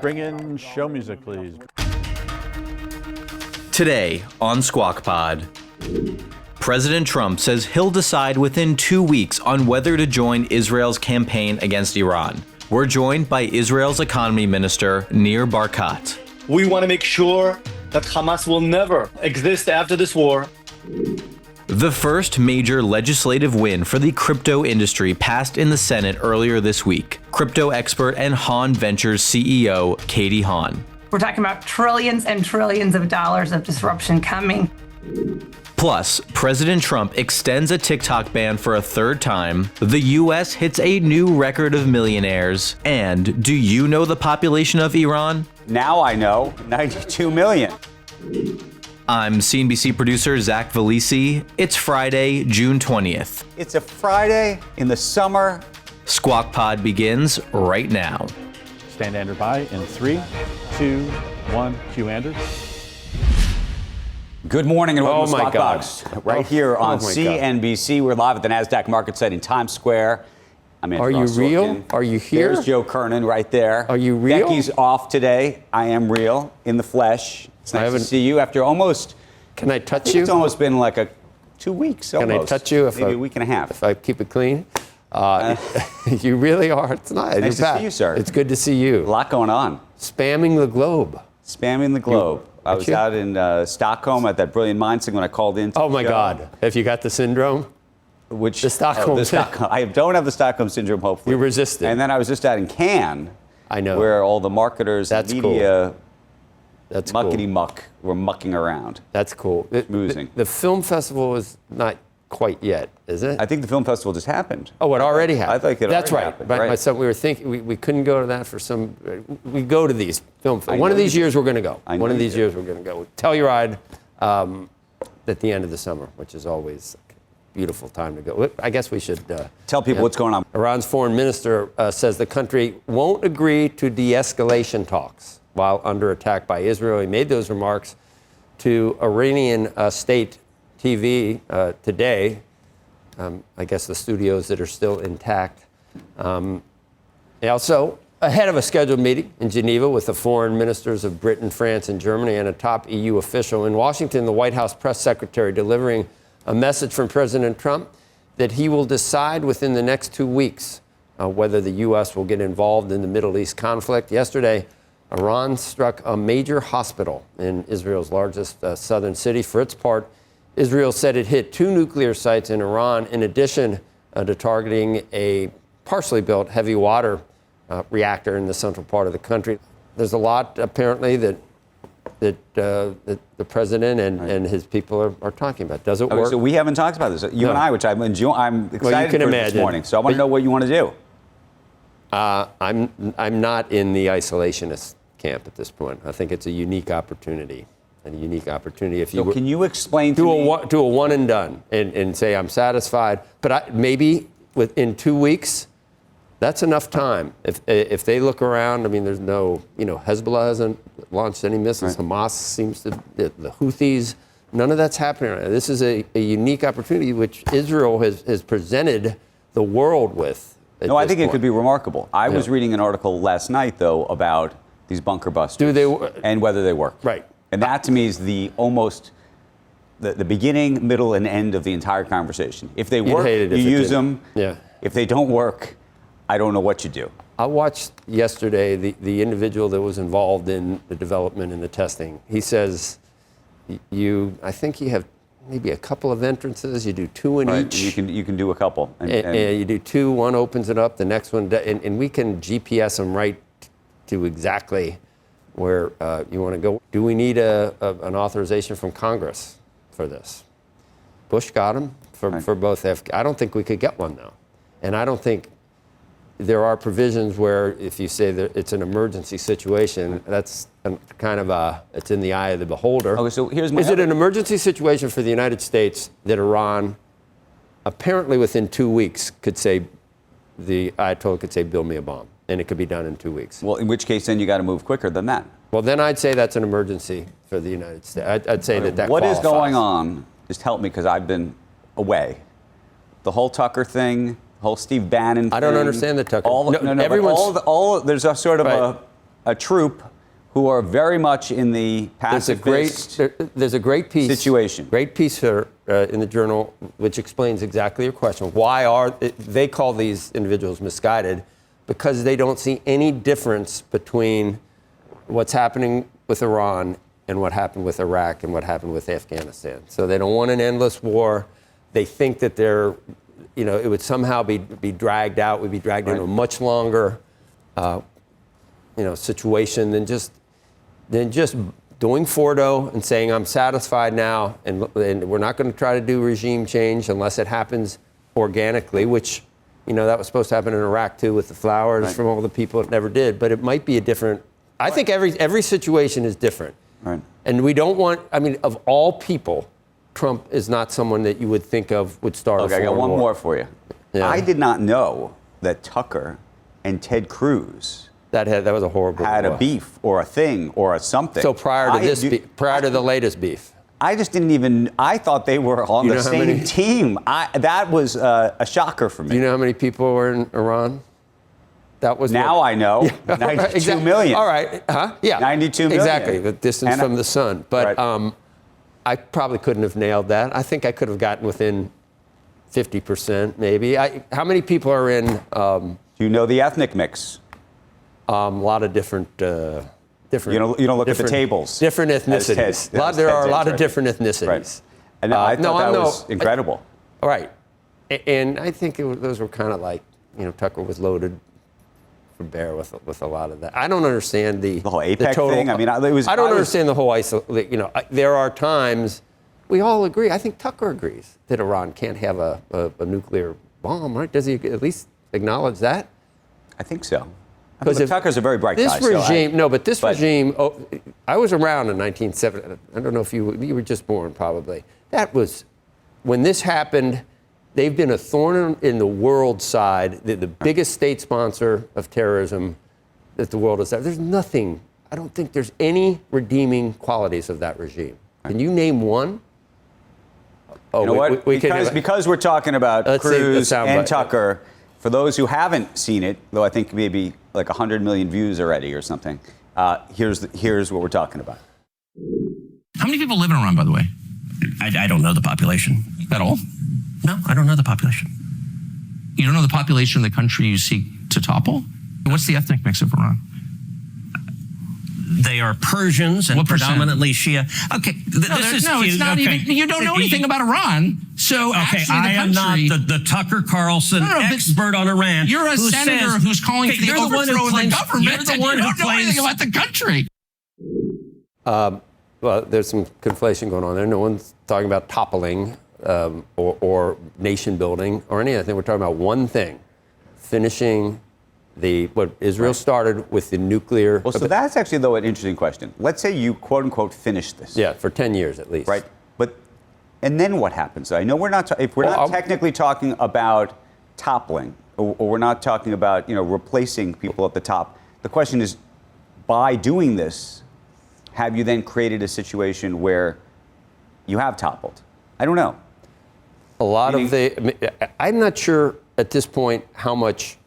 Bring in show music, please. Today on Squawk Pod, President Trump says he'll decide within 2 weeks on whether to join Israel's campaign against Iran. We're joined by Israel's economy minister, Nir Barkat. We want to make sure that Hamas will never exist after this war. The first major legislative win for the crypto industry passed in the Senate earlier this week. Crypto expert and Haun Ventures CEO, Katie Haun. We're talking about trillions and trillions of dollars of disruption coming. Plus, President Trump extends a TikTok ban for a third time, the U.S. hits a new record of millionaires, and do you know the population of Iran? Now I know, 92 million. I'm CNBC producer Zach Vallese. It's Friday, June 20th. It's a Friday in the summer. Squawk Pod begins right now. Stand Andrew by in 3, 2, 1. Cue Andrew. Good morning and welcome to Squawk God. Box. Right here on CNBC. We're live at the NASDAQ market site in Times Square. Are you real? Are you here? There's Joe Kernen right there. Are you real? Becky's off today. I am real in the flesh. It's nice to see you after almost. Can I touch you? It's almost been like 2 weeks. Almost. Can I touch you? Maybe a week and a half. If I keep it clean. You really are. It's nice. Nice to see you, sir. It's good to see you. A lot going on. Spamming the globe. Spamming the globe. I was out in Stockholm at that Brilliant Minds thing when I called in. Oh my God! Have you got the syndrome? Which the Stockholm? I don't have the Stockholm syndrome. Hopefully, you resisted. And then I was just out in Cannes. I know. Where all the marketers, and media, that's muckety muck were mucking around. That's cool. The film festival is not quite yet, is it? I think the film festival just happened. Oh, it already happened. I think it That's already right. happened. My son, we were thinking we couldn't go to that for some. We go to these film festivals. One of these years we're going to go. One of these years we're going to go. Telluride at the end of the summer, which is always a beautiful time to go. I guess we should tell people what's going on. Iran's foreign minister says the country won't agree to de-escalation talks while under attack by Israel. He made those remarks to Iranian state TV today. I guess the studios that are still intact. Also, ahead of a scheduled meeting in Geneva with the foreign ministers of Britain, France, and Germany, and a top EU official in Washington, the White House press secretary delivering a message from President Trump that he will decide within the next 2 weeks whether the U.S. will get involved in the Middle East conflict. Yesterday, Iran struck a major hospital in Israel's largest southern city. For its part, Israel said it hit 2 nuclear sites in Iran, in addition to targeting a partially built heavy water reactor in the central part of the country. There's a lot, apparently, that the president and his people are talking about. Does it work? So we haven't talked about this. You and I, which I'm excited for this morning. So I want to know what you want to do. I'm not in the isolationist camp at this point. I think it's a unique opportunity. If you can you explain to a one and done and say I'm satisfied, but maybe within 2 weeks, that's enough time. If they look around, I mean, there's no, Hezbollah hasn't launched any missiles. Right. Hamas seems to, the Houthis, none of that's happening right now. This is a unique opportunity which Israel has presented the world with. No, I think it could be remarkable. I was reading an article last night, though, about these bunker busters and whether they work. Right. And that, to me, is the beginning, middle, and end of the entire conversation. If they work, you use them. Yeah. If they don't work, I don't know what you do. I watched yesterday the individual that was involved in the development and the testing. He says, I think you have maybe a couple of entrances. You do 2 in each. You can do a couple. And you do 2. One opens it up. The next one, and we can GPS them right to exactly where you want to go. Do we need an authorization from Congress for this? Bush got them for both. I don't think we could get one, though. And I don't think there are provisions where if you say that it's an emergency situation, that's it's in the eye of the beholder. Okay, so here's Is it an emergency situation for the United States that Iran apparently within 2 weeks could say, the Ayatollah could say, build me a bomb? And it could be done in 2 weeks. Well, in which case, then you got to move quicker than that. Well, then I'd say that's an emergency for the United States. I'd say that What qualifies. is going on? Just help me, because I've been away. The whole Tucker thing, the whole Steve Bannon thing. I don't understand the Tucker. There's a sort of a troop who are very much in the pacifist there's a great piece situation. Great piece here in the Journal which explains exactly your question. Why are they call these individuals misguided? Because they don't see any difference between what's happening with Iran and what happened with Iraq and what happened with Afghanistan. So they don't want an endless war. They think that it would somehow be dragged out. We'd be dragged into a much longer, situation than just doing Fordo and saying I'm satisfied now, and we're not going to try to do regime change unless it happens organically, which that was supposed to happen in Iraq too with the flowers from all the people. It never did, but it might be a different. I think every situation is different, and we don't want. I mean, of all people, Trump is not someone that you would think of would start a foreign war. I got one more for you. Yeah. I did not know that Tucker and Ted Cruz that was a horrible had a beef or a thing or a something. So prior to the latest beef. I just didn't even. I thought they were on the same team. That was a shocker for me. Do you know how many people were in Iran? That was now I know. 92 million. All right. Huh? Yeah. 92 million. Exactly. The distance from the sun. But I probably couldn't have nailed that. I think I could have gotten within 50%, maybe. How many people are in? Do you know the ethnic mix? A lot of different. You don't look at the tables. Different ethnicities. There are a lot of different ethnicities. Right. And I thought that was incredible. Right. And I think those were kind of like, Tucker was loaded for bear with a lot of that. I don't understand the whole APEC thing. I mean, I don't understand the whole there are times we all agree. I think Tucker agrees that Iran can't have a nuclear bomb, right? Does he at least acknowledge that? I think so. Because Tucker's a very bright guy. This regime, I was around in 1970. I don't know if you were just born, probably. That was, when this happened, they've been a thorn in the world side, the biggest state sponsor of terrorism that the world has had. There's nothing, I don't think there's any redeeming qualities of that regime. Can you name one? You know what? Because we're talking about Cruz and Tucker, for those who haven't seen it, though I think maybe like 100 million views already or something, here's what we're talking about. How many people live in Iran, by the way? I don't know the population. At all? No, I don't know the population. You don't know the population of the country you seek to topple? What's the ethnic mix of Iran? They are Persians and predominantly Shia. Okay, it's not even. You don't know anything about Iran. So actually, I am not the Tucker Carlson expert on Iran. You're a senator who's calling for the overthrow of the government. You're the one who don't know anything about the country. Well, there's some conflation going on there. No one's talking about toppling or nation building or anything. I think we're talking about one thing: finishing what Israel started with the nuclear. Well, so that's actually, though, an interesting question. Let's say you, quote unquote, finish this. Yeah, for 10 years at least. Right. And then what happens? I know we're not, if we're not technically talking about toppling, or we're not talking about, replacing people at the top. The question is, by doing this, have you then created a situation where you have toppled? I don't know. I'm not sure at this point how much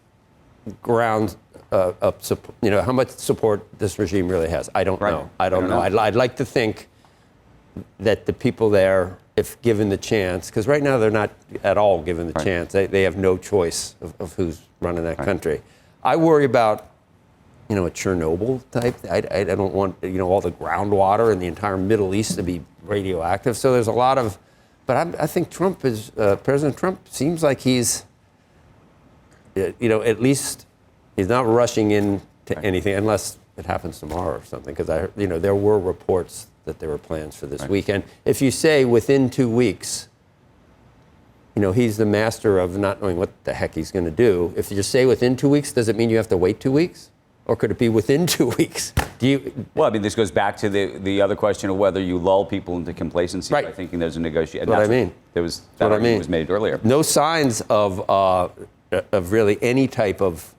ground how much support this regime really has. I don't know. I don't know. I'd like to think that the people there, if given the chance, because right now they're not at all given the chance. They have no choice of who's running that country. I worry about, a Chernobyl type. I don't want, all the groundwater in the entire Middle East to be radioactive. So there's a lot of, but I think President Trump seems like he's, at least he's not rushing into anything unless it happens tomorrow or something. Because there were reports that there were plans for this weekend. If you say within 2 weeks, he's the master of not knowing what the heck he's going to do. If you say within 2 weeks, does it mean you have to wait 2 weeks? Or could it be within 2 weeks? Well, I mean, this goes back to the other question of whether you lull people into complacency by thinking there's a negotiation. That's what I mean. That argument was made earlier. No signs of really any type of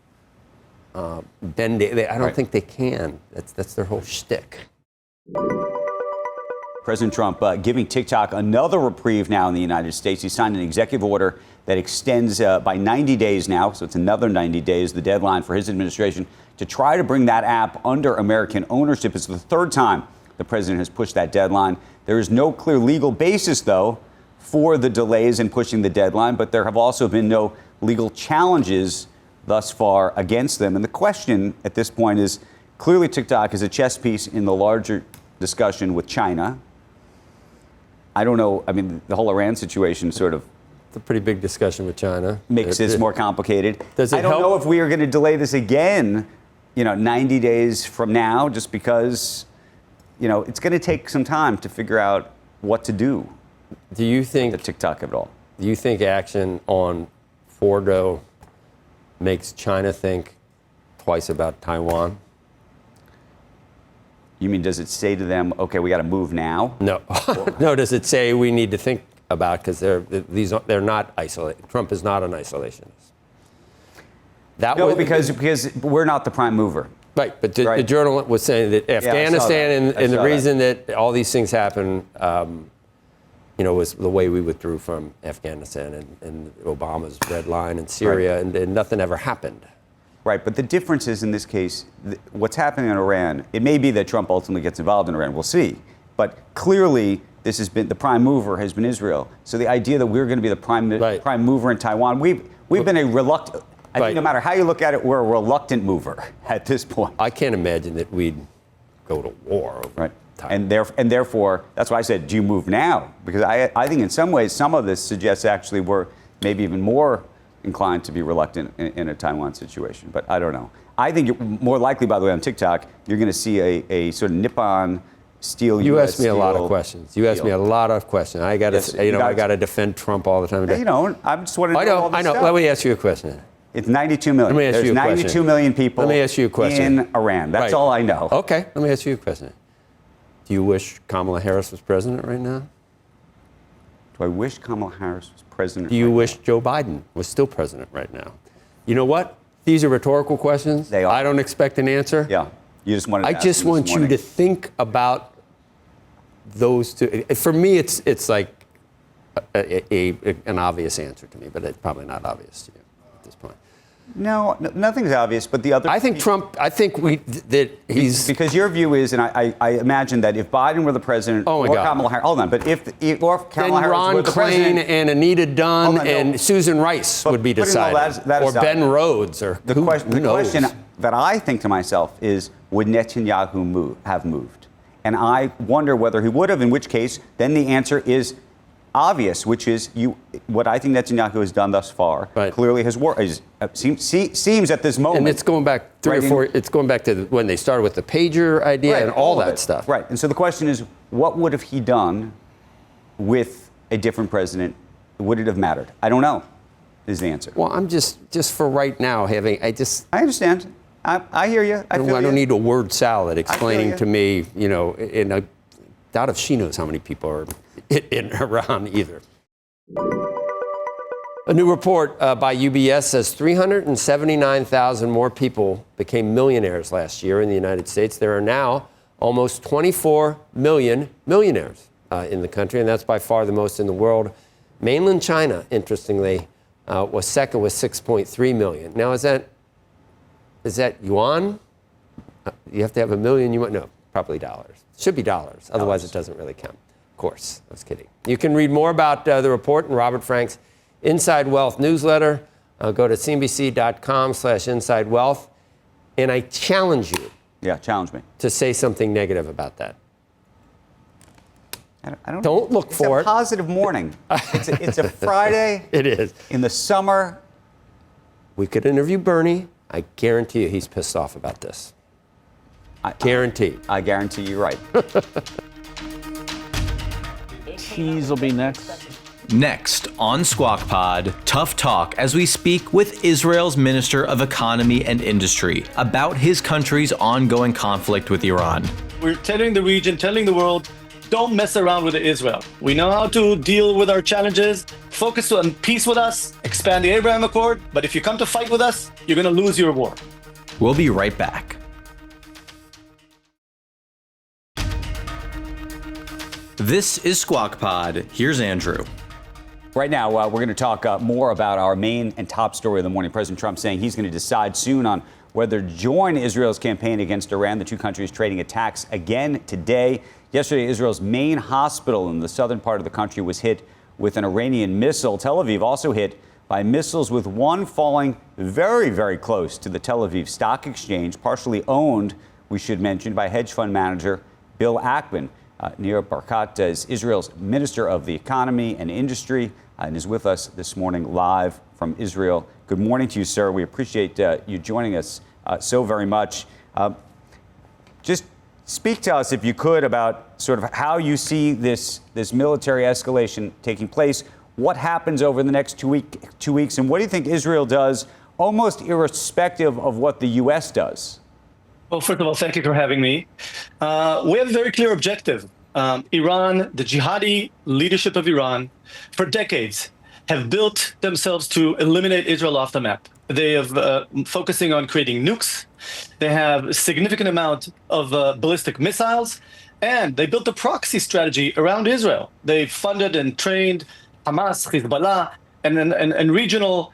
bending. I don't think they can. That's their whole shtick. President Trump giving TikTok another reprieve now in the United States. He signed an executive order that extends by 90 days now, so it's another 90 days, the deadline for his administration to try to bring that app under American ownership. It's the third time the president has pushed that deadline. There is no clear legal basis, though, for the delays in pushing the deadline, but there have also been no legal challenges thus far against them. And the question at this point is, clearly TikTok is a chess piece in the larger discussion with China. I don't know, I mean, the whole Iran situation sort of a pretty big discussion with China. Makes this more complicated. Does it I don't help? know if we are going to delay this again, 90 days from now, just because, it's going to take some time to figure out what to do. Do you think the TikTok of it all? Do you think action on Fordo makes China think twice about Taiwan? You mean, does it say to them, okay, we got to move now? No. No, does it say we need to think about, because they're not isolated. Trump is not an isolationist. Because we're not the prime mover. Right, but the journal was saying that Afghanistan and the reason that all these things happen, was the way we withdrew from Afghanistan and Obama's red line in Syria, right. and nothing ever happened. Right, but the difference is in this case, what's happening in Iran, it may be that Trump ultimately gets involved in Iran, we'll see. But clearly, this has been, the prime mover has been Israel. So the idea that we're going to be the prime mover in Taiwan, we've been a reluctant, I think no matter how you look at it, we're a reluctant mover at this point. I can't imagine that we'd go to war over Taiwan. And therefore, that's why I said, do you move now? Because I think in some ways, some of this suggests actually we're maybe even more inclined to be reluctant in a Taiwan situation. But I don't know. I think more likely, by the way, on TikTok, you're going to see a sort of Nippon steel. You asked me a lot of questions. I got to, I got to defend Trump all the time. I'm just wondering. I know. Let me ask you a question. It's 92 million. Let me ask you a question. There's 92 million people. Let me ask you a question. In Iran. That's all I know. Okay. Let me ask you a question. Do you wish Kamala Harris was president right now? Do I wish Kamala Harris was president? Do you wish Joe Biden was still president right now? You know what? These are rhetorical questions. They are. I don't expect an answer. Yeah. You just wanted to I just want you to think about those two. For me, it's like an obvious answer to me, but it's probably not obvious to you at this point. No, nothing's obvious, but the other. I think Trump. I think he's because your view is, and I imagine that if Biden were the president, or Kamala Harris, hold on, but if Kamala Harris were the president, and Anita Dunn and Susan Rice would be decided, or Ben Rhodes, or the question that I think to myself is, would Netanyahu have moved? And I wonder whether he would have. In which case, then the answer is obvious, which is what I think Netanyahu has done thus far clearly has worked. Seems at this moment, and it's going back It's going back to when they started with the pager idea and all that stuff. Right. And so the question is, what would have he done with a different president? Would it have mattered? I don't know. Is the answer? Well, I'm just for right now having. I understand. I hear you. I don't need a word salad explaining to me. And I doubt if she knows how many people are in Iran either. A new report by UBS says 379,000 more people became millionaires last year in the United States. There are now almost 24 million millionaires in the country, and that's by far the most in the world. Mainland China, interestingly, was second with 6.3 million. Now, is that yuan? You have to have a million yuan? No, probably dollars. Should be dollars. Otherwise, it doesn't really count. Of course, I was kidding. You can read more about the report in Robert Frank's Inside Wealth newsletter. Go to cnbc.com/Inside Wealth. And I challenge you. Yeah, challenge me. To say something negative about that. I don't look for it. It's a positive morning. It's a Friday. It is. In the summer. We could interview Bernie. I guarantee you he's pissed off about this. I guarantee you're right. Tease will be next. Next on Squawk Pod, tough talk as we speak with Israel's Minister of Economy and Industry about his country's ongoing conflict with Iran. We're telling the region, telling the world, don't mess around with Israel. We know how to deal with our challenges. Focus on peace with us, expand the Abraham Accord. But if you come to fight with us, you're going to lose your war. We'll be right back. This is Squawk Pod. Here's Andrew. Right now, we're going to talk more about our main and top story of the morning. President Trump saying he's going to decide soon on whether to join Israel's campaign against Iran. The two countries trading attacks again today. Yesterday, Israel's main hospital in the southern part of the country was hit with an Iranian missile. Tel Aviv also hit by missiles, with one falling very, very close to the Tel Aviv Stock Exchange, partially owned, we should mention, by hedge fund manager Bill Ackman. Nir Barkat is Israel's Minister of the Economy and Industry and is with us this morning live from Israel. Good morning to you, sir. We appreciate you joining us so very much. Just speak to us, if you could, about sort of how you see this military escalation taking place. What happens over the next 2 weeks, and what do you think Israel does, almost irrespective of what the U.S. does? Well, first of all, thank you for having me. We have a very clear objective. Iran, the jihadi leadership of Iran, for decades, have built themselves to eliminate Israel off the map. They have focusing on creating nukes. They have a significant amount of ballistic missiles, and they built a proxy strategy around Israel. They funded and trained Hamas, Hezbollah, and regional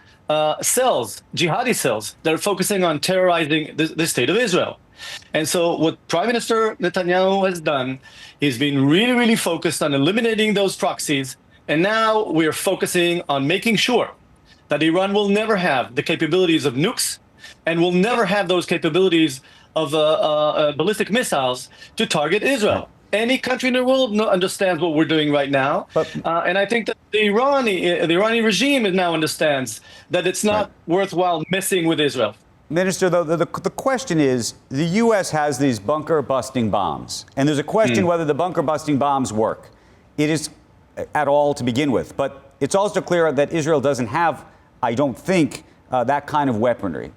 cells, jihadi cells, that are focusing on terrorizing the state of Israel. And so what Prime Minister Netanyahu has done, he's been really, really focused on eliminating those proxies. And now we are focusing on making sure that Iran will never have the capabilities of nukes and will never have those capabilities of ballistic missiles to target Israel. Any country in the world understands what we're doing right now. And I think that the Iranian regime now understands that it's not worthwhile messing with Israel. Minister, though, the question is, the U.S. has these bunker-busting bombs, and there's a question whether the bunker-busting bombs work. It is at all to begin with, but it's also clear that Israel doesn't have, I don't think, that kind of weaponry.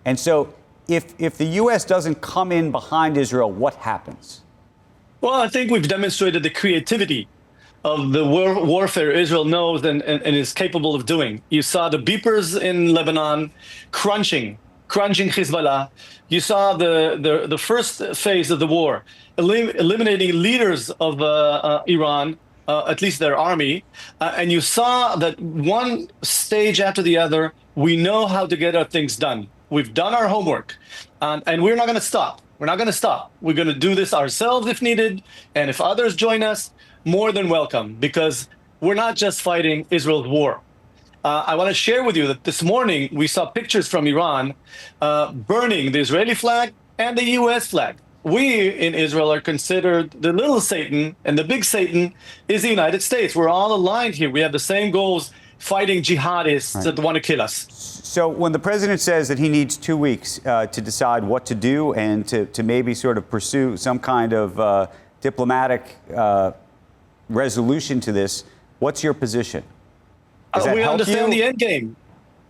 And so if the U.S. doesn't come in behind Israel, what happens? Well, I think we've demonstrated the creativity of the warfare Israel knows and is capable of doing. You saw the beepers in Lebanon crunching Hezbollah. You saw the first phase of the war, eliminating leaders of Iran, at least their army. And you saw that one stage after the other, we know how to get our things done. We've done our homework, and we're not going to stop. We're not going to stop. We're going to do this ourselves if needed. And if others join us, more than welcome, because we're not just fighting Israel's war. I want to share with you that this morning we saw pictures from Iran burning the Israeli flag and the U.S. flag. We in Israel are considered the little Satan, and the big Satan is the United States. We're all aligned here. We have the same goals, fighting jihadists that want to kill us. So when the president says that he needs 2 weeks to decide what to do and to maybe sort of pursue some kind of diplomatic resolution to this, what's your position? We understand the end game.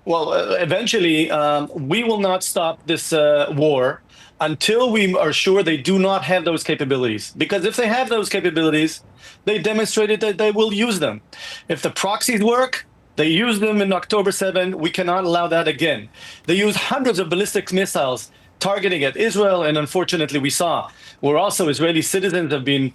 Well, eventually, we will not stop this war until we are sure they do not have those capabilities. Because if they have those capabilities, they demonstrated that they will use them. If the proxies work, they used them in October 7. We cannot allow that again. They used hundreds of ballistic missiles targeting at Israel, and unfortunately we saw where also Israeli citizens have been,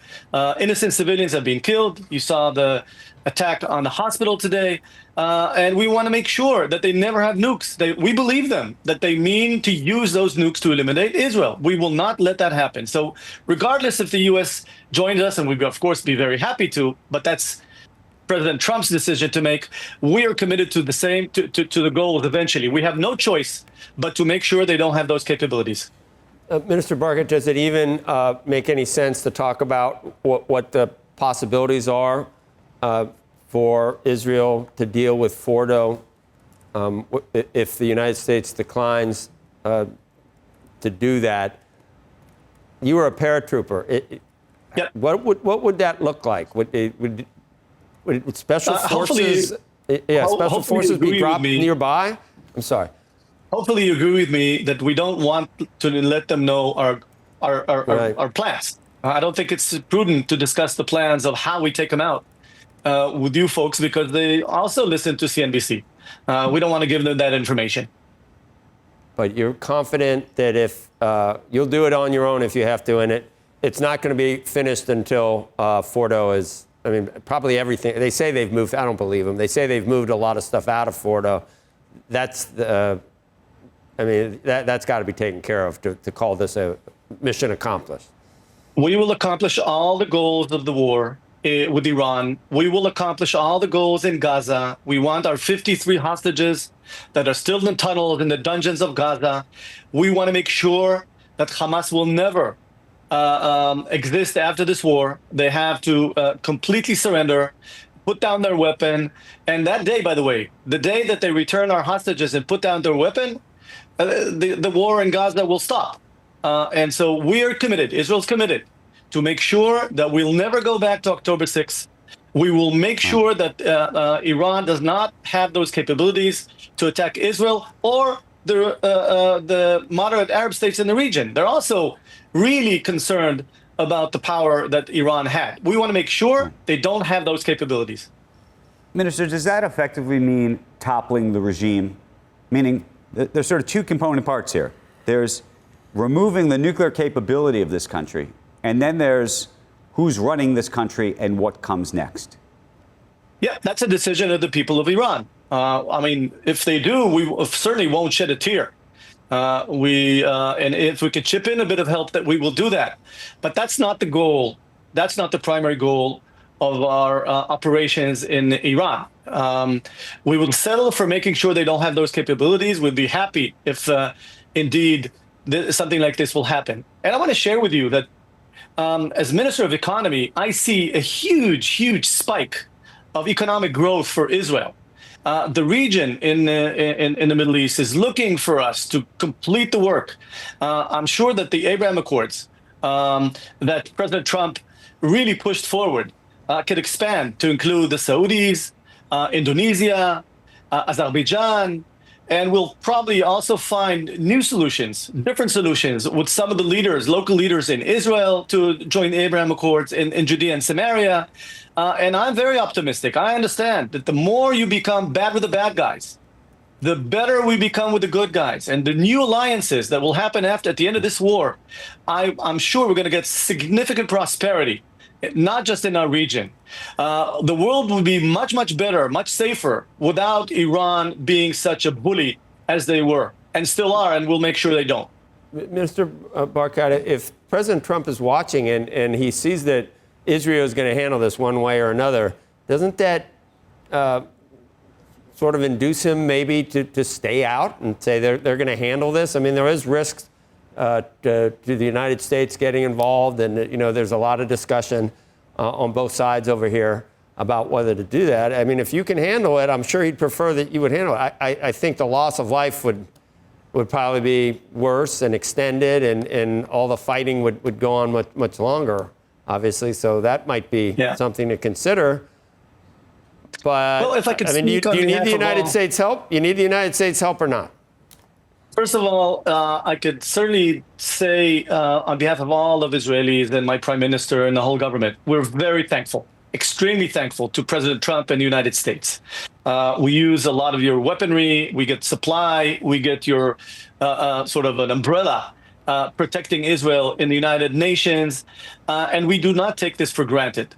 innocent civilians have been killed. You saw the attack on the hospital today, and we want to make sure that they never have nukes. We believe them, that they mean to use those nukes to eliminate Israel. We will not let that happen. So regardless if the U.S. joins us, and we'd of course be very happy to, but that's President Trump's decision to make, we are committed to the same, to the goals eventually. We have no choice but to make sure they don't have those capabilities. Minister Barkat, does it even make any sense to talk about what the possibilities are for Israel to deal with Fordo if the United States declines to do that? You were a paratrooper. Yep. What would that look like? Would special forces, special forces be dropped nearby? I'm sorry. Hopefully you agree with me that we don't want to let them know our plans. I don't think it's prudent to discuss the plans of how we take them out with you folks, because they also listen to CNBC. We don't want to give them that information. But you're confident that if you'll do it on your own if you have to, and it's not going to be finished until Fordo is I mean, probably everything. They say they've moved. I don't believe them. They say they've moved a lot of stuff out of Fordo. That's that's got to be taken care of to call this a mission accomplished. We will accomplish all the goals of the war with Iran. We will accomplish all the goals in Gaza. We want our 53 hostages that are still in the tunnels, in the dungeons of Gaza. We want to make sure that Hamas will never exist after this war. They have to completely surrender, put down their weapon. And that day, by the way, the day that they return our hostages and put down their weapon, the war in Gaza will stop. And so we are committed, Israel's committed, to make sure that we'll never go back to October 6th. We will make sure that Iran does not have those capabilities to attack Israel or the moderate Arab states in the region. They're also really concerned about the power that Iran had. We want to make sure they don't have those capabilities. Minister, does that effectively mean toppling the regime? Meaning there's sort of two component parts here. There's removing the nuclear capability of this country, and then there's who's running this country and what comes next. Yeah, that's a decision of the people of Iran. I mean, if they do, we certainly won't shed a tear. And if we could chip in a bit of help, that we will do that. But that's not the goal. That's not the primary goal of our operations in Iran. We will settle for making sure they don't have those capabilities. We'd be happy if indeed something like this will happen. And I want to share with you that as Minister of Economy, I see a huge spike of economic growth for Israel. The region in the Middle East is looking for us to complete the work. I'm sure that the Abraham Accords that President Trump really pushed forward could expand to include the Saudis, Indonesia, Azerbaijan, and we'll probably also find new solutions, different solutions with some of the leaders, local leaders in Israel to join the Abraham Accords in Judea and Samaria. And I'm very optimistic. I understand that the more you become bad with the bad guys, the better we become with the good guys. And the new alliances that will happen at the end of this war, I'm sure we're going to get significant prosperity, not just in our region. The world will be much better, much safer without Iran being such a bully as they were and still are, and we'll make sure they don't. Mr. Barkat, if President Trump is watching and he sees that Israel is going to handle this one way or another, doesn't that sort of induce him maybe to stay out and say they're going to handle this? I mean, there is risks to the United States getting involved, and there's a lot of discussion on both sides over here about whether to do that. I mean, if you can handle it, I'm sure he'd prefer that you would handle it. I think the loss of life would probably be worse and extended, and all the fighting would go on much longer, obviously. So that might be something to consider. But well, if I could do you need the United States help? You need the United States help or not? First of all, I could certainly say on behalf of all of Israelis and my prime minister and the whole government, we're very thankful, extremely thankful to President Trump and the United States. We use a lot of your weaponry. We get supply. We get your sort of an umbrella protecting Israel in the United Nations. And we do not take this for granted.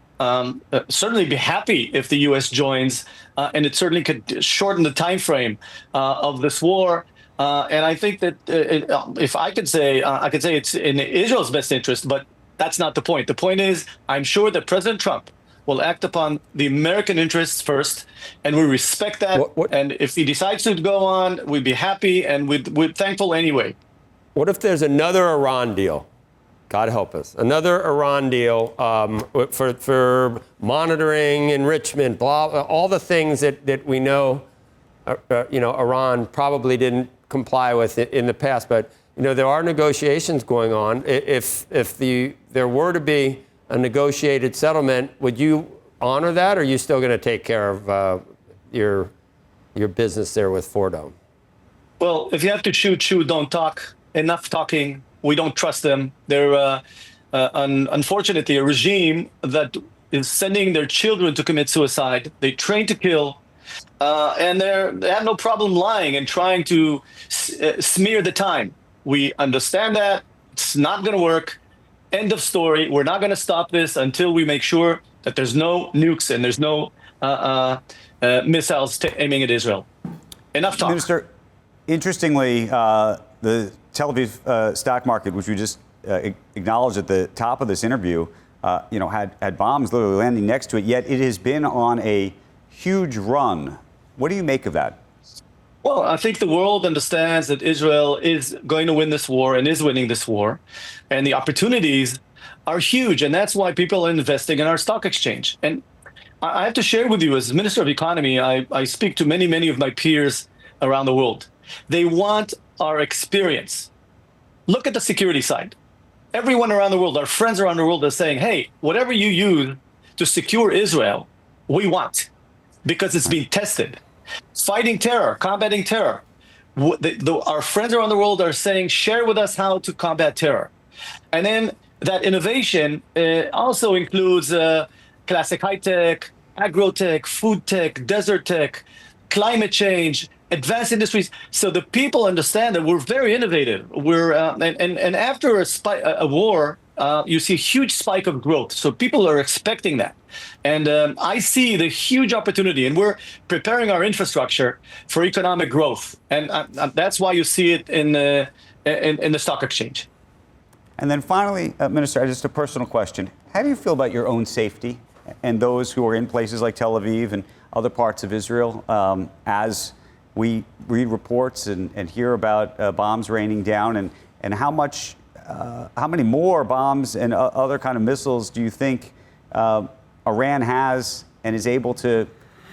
Certainly be happy if the U.S. joins, and it certainly could shorten the time frame of this war. And I think that if I could say, I could say it's in Israel's best interest, but that's not the point. The point is, I'm sure that President Trump will act upon the American interests first, and we respect that. And if he decides to go on, we'd be happy, and we're thankful anyway. What if there's another Iran deal? God help us. Another Iran deal for monitoring, enrichment, all the things that we know, Iran probably didn't comply with it in the past. But, there are negotiations going on. If there were to be a negotiated settlement, would you honor that, or are you still going to take care of your business there with Fordo? Well, if you have to shoot, don't talk. Enough talking. We don't trust them. They're unfortunately a regime that is sending their children to commit suicide. They train to kill, and they have no problem lying and trying to smear the time. We understand that. It's not going to work. End of story. We're not going to stop this until we make sure that there's no nukes and there's no missiles aiming at Israel. Enough talk. Minister, interestingly, the Tel Aviv stock market, which we just acknowledged at the top of this interview, had bombs literally landing next to it, yet it has been on a huge run. What do you make of that? Well, I think the world understands that Israel is going to win this war and is winning this war, and the opportunities are huge, and that's why people are investing in our stock exchange. And I have to share with you, as Minister of Economy, I speak to many, many of my peers around the world. They want our experience. Look at the security side. Everyone around the world, our friends around the world are saying, hey, whatever you use to secure Israel, we want, because it's being tested. Fighting terror, combating terror. Our friends around the world are saying, share with us how to combat terror. And then that innovation also includes classic high-tech, agro-tech, food tech, desert tech, climate change, advanced industries. So the people understand that we're very innovative. We're and after a war, you see a huge spike of growth. So people are expecting that. And I see the huge opportunity, and we're preparing our infrastructure for economic growth. And that's why you see it in the stock exchange. And then finally, Minister, just a personal question. How do you feel about your own safety and those who are in places like Tel Aviv and other parts of Israel as we read reports and hear about bombs raining down, and how many more bombs and other kind of missiles do you think Iran has and is able to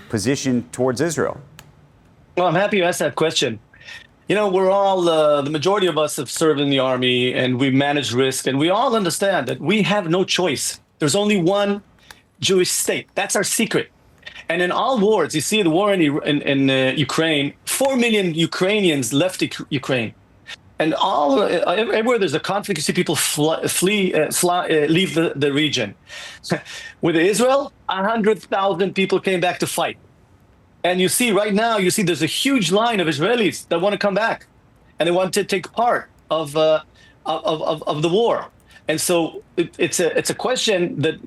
position towards Israel? Well, I'm happy you asked that question. We're all, the majority of us have served in the army, and we manage risk, and we all understand that we have no choice. There's only one Jewish state. That's our secret. And in all wars, you see the war in Ukraine, 4 million Ukrainians left Ukraine. And everywhere there's a conflict, you see people leave the region. With Israel, 100,000 people came back to fight. And you see right now, there's a huge line of Israelis that want to come back, and they want to take part of the war. And so it's a question that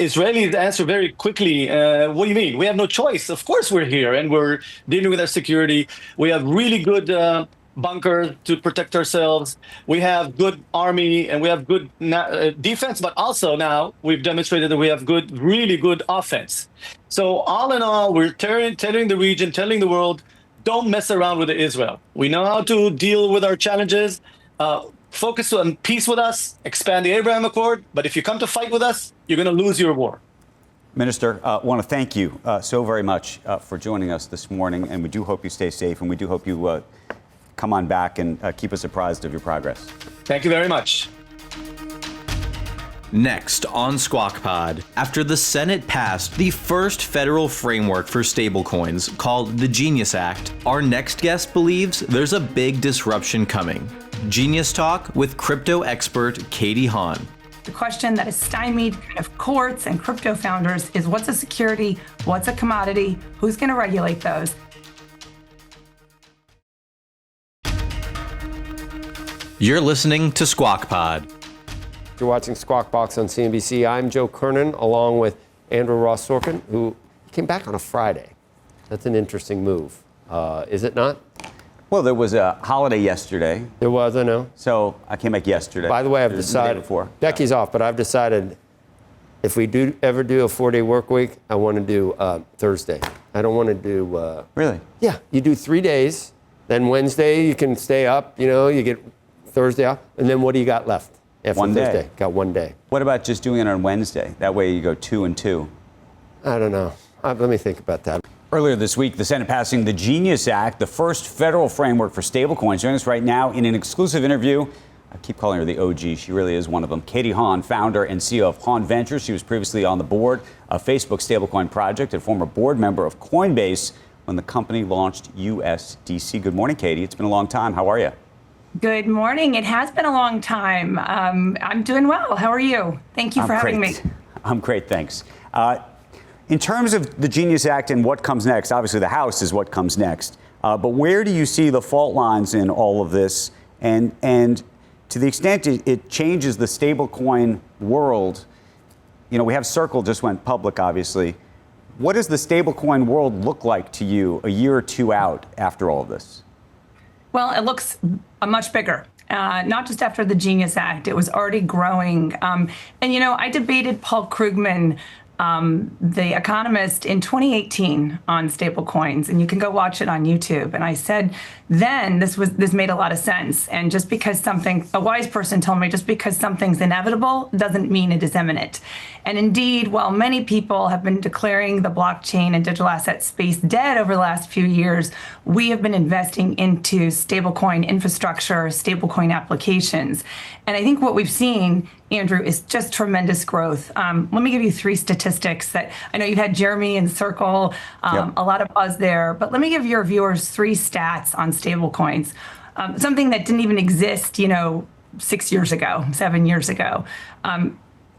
Israelis answer very quickly. What do you mean? We have no choice. Of course we're here, and we're dealing with our security. We have really good bunkers to protect ourselves. We have good army, and we have good defense, but also now we've demonstrated that we have really good offense. So all in all, we're telling the region, telling the world, don't mess around with Israel. We know how to deal with our challenges. Focus on peace with us, expand the Abraham Accord, but if you come to fight with us, you're going to lose your war. Minister, I want to thank you so very much for joining us this morning, and we do hope you stay safe, and we do hope you come on back and keep us apprised of your progress. Thank you very much. Next on Squawk Pod, after the Senate passed the first federal framework for stablecoins called the Genius Act, our next guest believes there's a big disruption coming. Genius Talk with crypto expert Katie Haun. The question that has stymied kind of courts and crypto founders is, what's a security? What's a commodity? Who's going to regulate those? You're listening to Squawk Pod. You're watching Squawk Box on CNBC. I'm Joe Kernen, along with Andrew Ross Sorkin, who came back on a Friday. That's an interesting move, is it not? Well, there was a holiday yesterday. There was, I know. So I came back yesterday. By the way, I've decided, before. Becky's off, but I've decided if we ever do a 4-day work week, I want to do Thursday. I don't want to do... Really? Yeah, you do 3 days, then Wednesday you can stay up, you get Thursday off, and then what do you got left after Thursday? Got 1 day. What about just doing it on Wednesday? That way you go 2 and 2. I don't know. Let me think about that. Earlier this week, the Senate passing the Genius Act, the first federal framework for stablecoins. Joining us right now in an exclusive interview, I keep calling her the OG. She really is one of them. Katie Haun, founder and CEO of Haun Ventures. She was previously on the board of Facebook's stablecoin project and former board member of Coinbase when the company launched USDC. Good morning, Katie. It's been a long time. How are you? Good morning. It has been a long time. I'm doing well. How are you? Thank you for having me. I'm great, thanks. In terms of the Genius Act and what comes next, obviously the House is what comes next. But where do you see the fault lines in all of this? And to the extent it changes the stablecoin world, we have Circle just went public, obviously. What does the stablecoin world look like to you a year or two out after all of this? Well, it looks much bigger. Not just after the Genius Act, it was already growing. And, I debated Paul Krugman, the economist, in 2018 on stablecoins, and you can go watch it on YouTube. And I said then this made a lot of sense. And just because a wise person told me, just because something's inevitable doesn't mean it is imminent. And indeed, while many people have been declaring the blockchain and digital asset space dead over the last few years, we have been investing into stablecoin infrastructure, stablecoin applications. And I think what we've seen, Andrew, is just tremendous growth. Let me give you 3 statistics that I know you had Jeremy and Circle, a lot of buzz there, but let me give your viewers 3 stats on stablecoins, something that didn't even exist, 6 years ago, 7 years ago.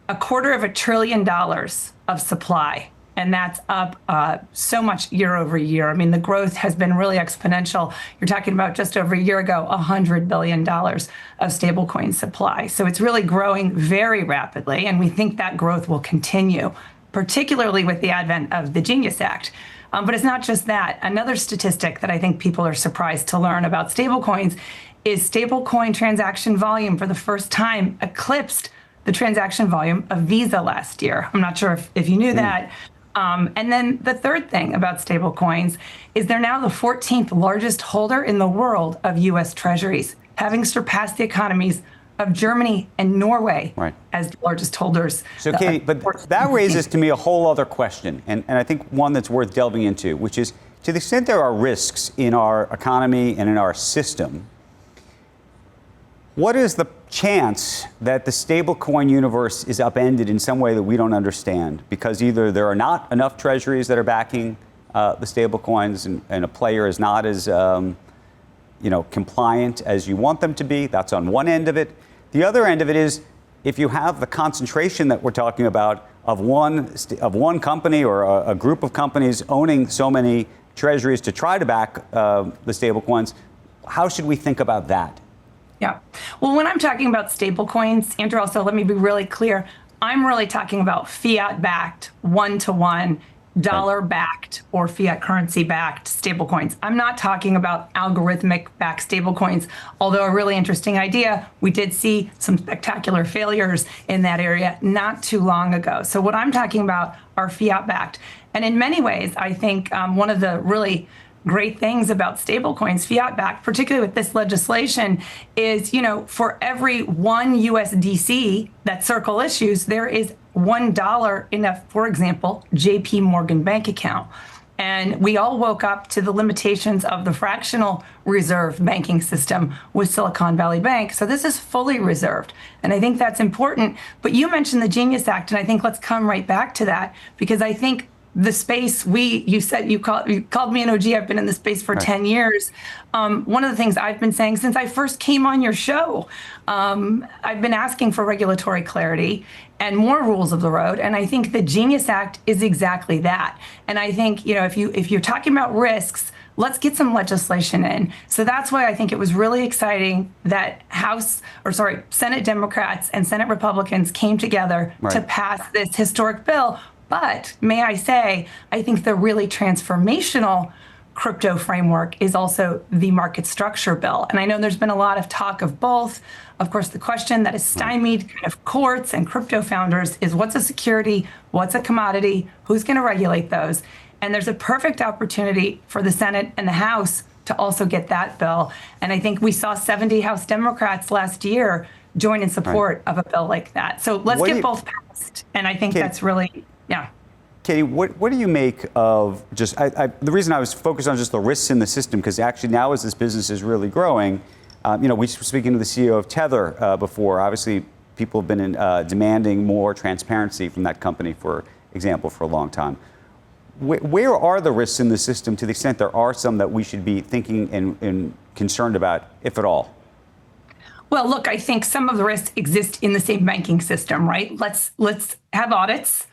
$250 billion of supply. And that's up so much year over year. I mean, the growth has been really exponential. You're talking about just over a year ago, $100 billion of stablecoin supply. So it's really growing very rapidly. And we think that growth will continue, particularly with the advent of the Genius Act. But it's not just that. Another statistic that I think people are surprised to learn about stablecoins is stablecoin transaction volume for the first time eclipsed the transaction volume of Visa last year. I'm not sure if you knew that. And then the third thing about stablecoins is they're now the 14th largest holder in the world of U.S. Treasuries, having surpassed the economies of Germany and Norway as the largest holders. So, Katie, but that raises to me a whole other question, and I think one that's worth delving into, which is, to the extent there are risks in our economy and in our system, what is the chance that the stablecoin universe is upended in some way that we don't understand? Because either there are not enough treasuries that are backing the stablecoins, and a player is not as compliant as you want them to be. That's on one end of it. The other end of it is, if you have the concentration that we're talking about of one company or a group of companies owning so many treasuries to try to back the stablecoins, how should we think about that? Yeah. Well, when I'm talking about stablecoins, Andrew, also let me be really clear. I'm really talking about fiat-backed, one-to-one, dollar-backed or fiat currency-backed stablecoins. I'm not talking about algorithmic-backed stablecoins, although a really interesting idea. We did see some spectacular failures in that area not too long ago. So what I'm talking about are fiat-backed. And in many ways, I think one of the really great things about stablecoins, fiat-backed, particularly with this legislation, is, for every one USDC that Circle issues, there is $1 in a, for example, JP Morgan bank account. And we all woke up to the limitations of the fractional reserve banking system with Silicon Valley Bank. So this is fully reserved. And I think that's important. But you mentioned the Genius Act, and I think let's come right back to that, because I think the space you called me an OG. I've been in the space for 10 years. One of the things I've been saying since I first came on your show, I've been asking for regulatory clarity and more rules of the road. And I think the Genius Act is exactly that. And I think, if you're talking about risks, let's get some legislation in. So that's why I think it was really exciting that Senate Democrats and Senate Republicans came together to pass this historic bill. But may I say, I think the really transformational crypto framework is also the market structure bill. And I know there's been a lot of talk of both. Of course, the question that is stymied kind of courts and crypto founders is, what's a security? What's a commodity? Who's going to regulate those? And there's a perfect opportunity for the Senate and the House to also get that bill. And I think we saw 70 House Democrats last year join in support of a bill like that. So let's get both passed. And I think that's really... Yeah. Katie, what do you make of just, the reason I was focused on just the risks in the system, because actually now as this business is really growing, we were speaking to the CEO of Tether before. Obviously, people have been demanding more transparency from that company, for example, for a long time. Where are the risks in the system, to the extent there are some that we should be thinking and concerned about, if at all? Well, look, I think some of the risks exist in the same banking system, right? Let's have audits.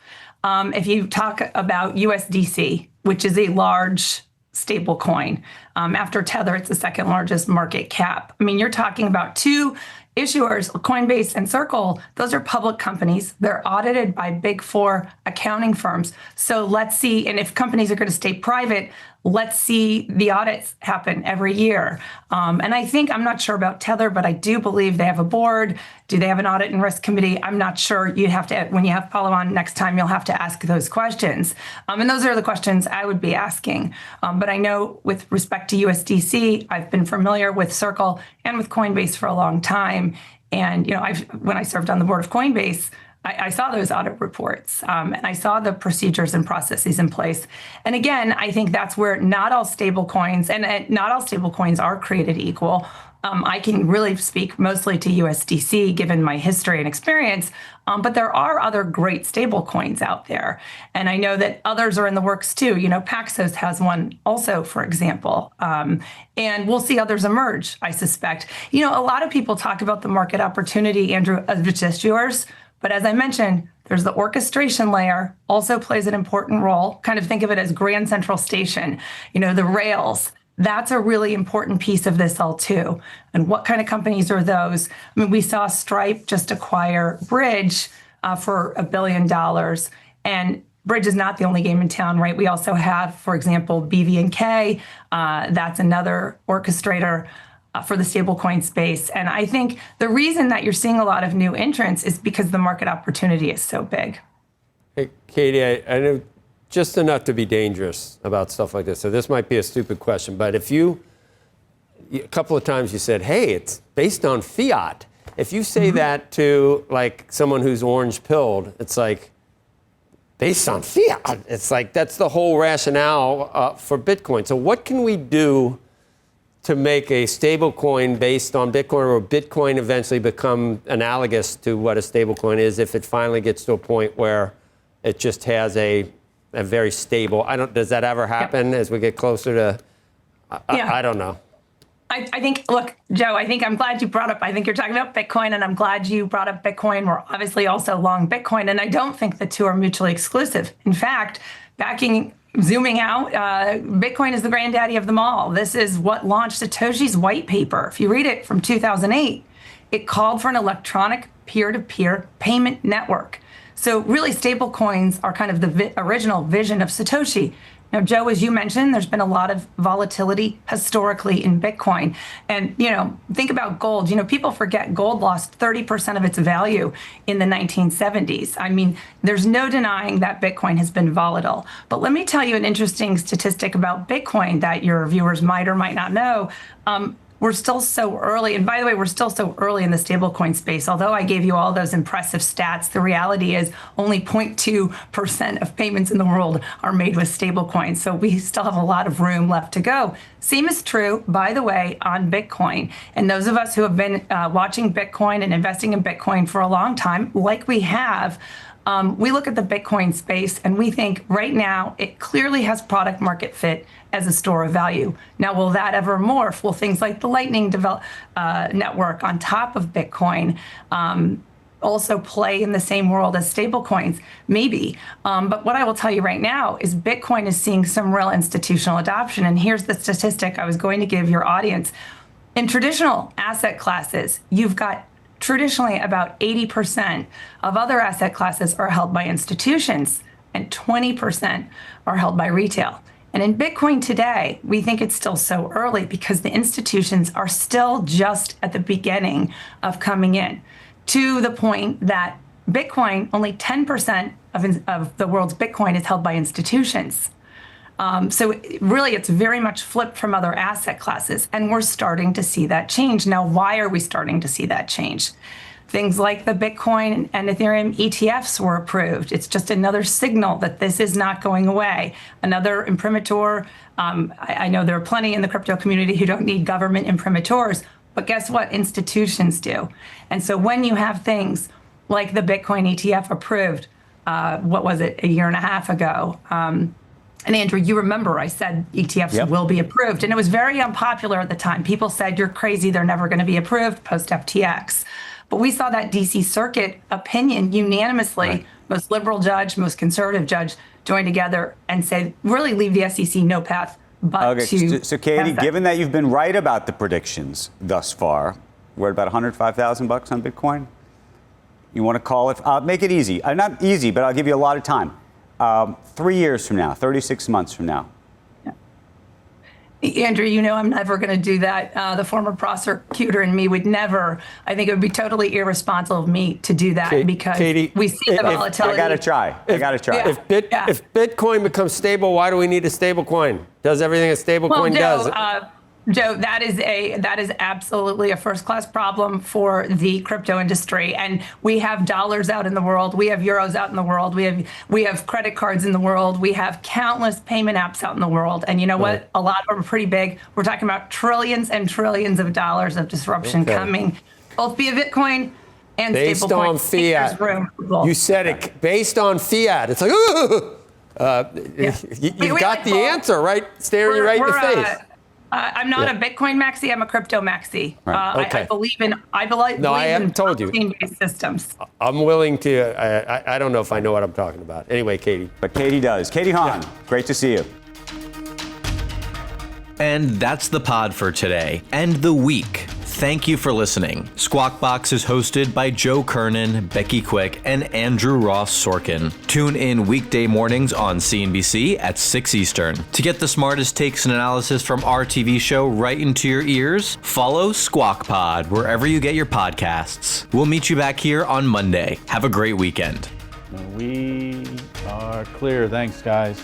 If you talk about USDC, which is a large stable coin, after Tether, it's the second largest market cap. I mean, you're talking about 2 issuers, Coinbase and Circle, those are public companies. They're audited by Big Four accounting firms. So let's see, and if companies are going to stay private, let's see the audits happen every year. And I think, I'm not sure about Tether, but I do believe they have a board. Do they have an audit and risk committee? I'm not sure. You'd have to, when you have Paulo on next time, you'll have to ask those questions. And those are the questions I would be asking. But I know with respect to USDC, I've been familiar with Circle and with Coinbase for a long time. And, when I served on the board of Coinbase, I saw those audit reports and I saw the procedures and processes in place. And again, I think that's where not all stablecoins and not all stablecoins are created equal. I can really speak mostly to USDC given my history and experience, but there are other great stablecoins out there. And I know that others are in the works too. Paxos has one also, for example. And we'll see others emerge, I suspect. A lot of people talk about the market opportunity, Andrew, of issuers. But as I mentioned, there's the orchestration layer also plays an important role. Kind of think of it as Grand Central Station, the rails. That's a really important piece of this all too. And what kind of companies are those? We saw Stripe just acquire Bridge for $1 billion. And Bridge is not the only game in town, right? We also have, for example, BVNK. That's another orchestrator for the stablecoin space. And I think the reason that you're seeing a lot of new entrants is because the market opportunity is so big. Hey, Katie, I know just enough to be dangerous about stuff like this. So this might be a stupid question, but if a couple of times you said, hey, it's based on fiat. If you say that to like someone who's orange pilled, it's like, based on fiat. It's like, that's the whole rationale for Bitcoin. So what can we do to make a stablecoin based on Bitcoin, or Bitcoin eventually become analogous to what a stablecoin is if it finally gets to a point where it just has a very stable, does that ever happen as we get closer to, I don't know. I think, look, Joe, I'm glad you brought up, I think you're talking about Bitcoin, and I'm glad you brought up Bitcoin. We're obviously also long Bitcoin, and I don't think the two are mutually exclusive. In fact, zooming out, Bitcoin is the granddaddy of them all. This is what launched Satoshi's white paper. If you read it from 2008, it called for an electronic peer-to-peer payment network. So really, stablecoins are kind of the original vision of Satoshi. Now, Joe, as you mentioned, there's been a lot of volatility historically in Bitcoin. And, think about gold. People forget gold lost 30% of its value in the 1970s. There's no denying that Bitcoin has been volatile. But let me tell you an interesting statistic about Bitcoin that your viewers might or might not know. We're still so early. And by the way, we're still so early in the stablecoin space. Although I gave you all those impressive stats, the reality is only 0.2% of payments in the world are made with stablecoins. So we still have a lot of room left to go. Same is true, by the way, on Bitcoin. And those of us who have been watching Bitcoin and investing in Bitcoin for a long time, like we have, we look at the Bitcoin space and we think right now it clearly has product market fit as a store of value. Now, will that ever morph? Will things like the Lightning network on top of Bitcoin also play in the same world as stablecoins? Maybe. But what I will tell you right now is Bitcoin is seeing some real institutional adoption. And here's the statistic I was going to give your audience. In traditional asset classes, you've got traditionally about 80% of other asset classes are held by institutions and 20% are held by retail. And in Bitcoin today, we think it's still so early because the institutions are still just at the beginning of coming in, to the point that Bitcoin, only 10% of the world's Bitcoin is held by institutions. So really, it's very much flipped from other asset classes. And we're starting to see that change. Now, why are we starting to see that change? Things like the Bitcoin and Ethereum ETFs were approved. It's just another signal that this is not going away. Another imprimatur. I know there are plenty in the crypto community who don't need government imprimaturs, but guess what? Institutions do. And so when you have things like the Bitcoin ETF approved, what was it, a year and a half ago? And Andrew, you remember I said ETFs will be approved. And it was very unpopular at the time. People said, you're crazy, they're never going to be approved post FTX. But we saw that DC Circuit opinion unanimously, right. Most liberal judge, most conservative judge joined together and said, really leave the SEC no path but to. So Katie, given that you've been right about the predictions thus far, We're at about $105,000 on Bitcoin. You want to call it? Make it easy. Not easy, but I'll give you a lot of time. 3 years from now, 36 months from now. Andrew, you know I'm never going to do that. The former prosecutor and me would never. I think it would be totally irresponsible of me to do that because Katie, we see the volatility. I got to try. If Bitcoin becomes stable, why do we need a stable coin? Does everything a stable coin does. Joe, that is absolutely a first-class problem for the crypto industry. And we have dollars out in the world. We have euros out in the world. We have credit cards in the world. We have countless payment apps out in the world. And you know what? A lot of them are pretty big. We're talking about trillions and trillions of dollars of disruption coming, both via Bitcoin and based stablecoin. On fiat. You said it based on fiat. It's like, you've got the answer right staring you right in the face. I'm not a Bitcoin maxi. I'm a crypto maxi. Right. I believe in blockchain-based systems. I'm willing to. I don't know if I know what I'm talking about. Anyway, Katie. But Katie does. Katie Haun, great to see you. And that's the pod for today and the week. Thank you for listening. Squawk Box is hosted by Joe Kernen, Becky Quick, and Andrew Ross Sorkin. Tune in weekday mornings on CNBC at 6 Eastern. To get the smartest takes and analysis from our TV show right into your ears, follow Squawk Pod wherever you get your podcasts. We'll meet you back here on Monday. Have a great weekend. We are clear. Thanks, guys.